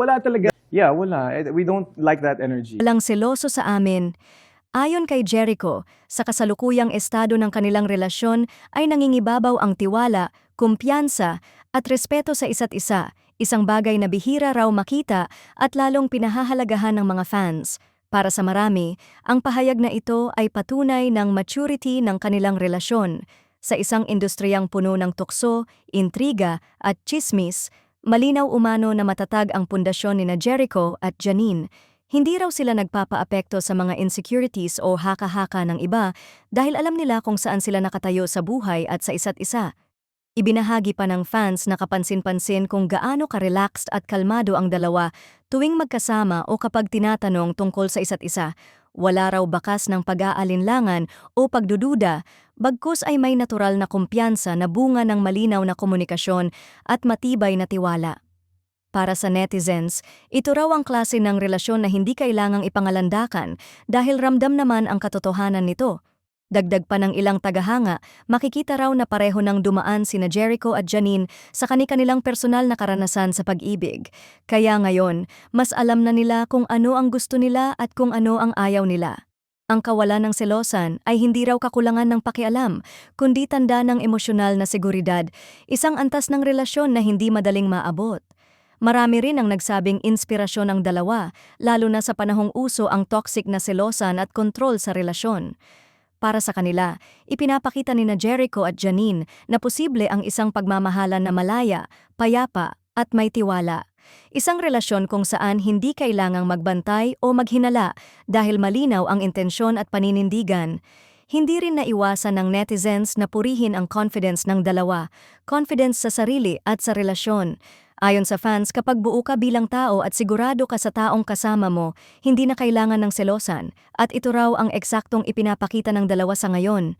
Wala talaga. Yeah, wala. We don't like that energy. Walang seloso sa amin. Ayon kay Jericho, sa kasalukuyang estado ng kanilang relasyon ay nangingibabaw ang tiwala, kumpiyansa at respeto sa isa't isa, isang bagay na bihira raw makita at lalong pinahahalagahan ng mga fans. Para sa marami, ang pahayag na ito ay patunay ng maturity ng kanilang relasyon. Sa isang industriyang puno ng tukso, intriga at chismis, malinaw umano na matatag ang pundasyon ni Jericho at Janine. Hindi raw sila nagpapaapekto sa mga insecurities o haka-haka ng iba dahil alam nila kung saan sila nakatayo sa buhay at sa isa't isa. Ibinahagi pa ng fans na kapansin-pansin kung gaano ka-relaxed at kalmado ang dalawa tuwing magkasama o kapag tinatanong tungkol sa isa't isa. Wala raw bakas ng pag-aalinlangan o pagdududa, bagkus ay may natural na kumpiyansa na bunga ng malinaw na komunikasyon at matibay na tiwala. Para sa netizens, ito raw ang klase ng relasyon na hindi kailangang ipangalandakan dahil ramdam naman ang katotohanan nito. Dagdag pa ng ilang tagahanga, makikita raw na pareho ng dumaan sina Jericho at Janine sa kani-kanilang personal na karanasan sa pag-ibig. Kaya ngayon, mas alam na nila kung ano ang gusto nila at kung ano ang ayaw nila. Ang kawalan ng selosan ay hindi raw kakulangan ng pakialam, kundi tanda ng emosyonal na seguridad, isang antas ng relasyon na hindi madaling maabot. Marami rin ang nagsabing inspirasyon ang dalawa, lalo na sa panahong uso ang toxic na selosan at kontrol sa relasyon. Para sa kanila, ipinapakita ni Jericho at Janine na posible ang isang pagmamahalan na malaya, payapa at may tiwala. Isang relasyon kung saan hindi kailangang magbantay o maghinala dahil malinaw ang intensyon at paninindigan. Hindi rin naiwasan ng netizens na purihin ang confidence ng dalawa, confidence sa sarili at sa relasyon. Ayon sa fans, kapag buo ka bilang tao at sigurado ka sa taong kasama mo, hindi na kailangan ng selosan, at ito raw ang eksaktong ipinapakita ng dalawa sa ngayon.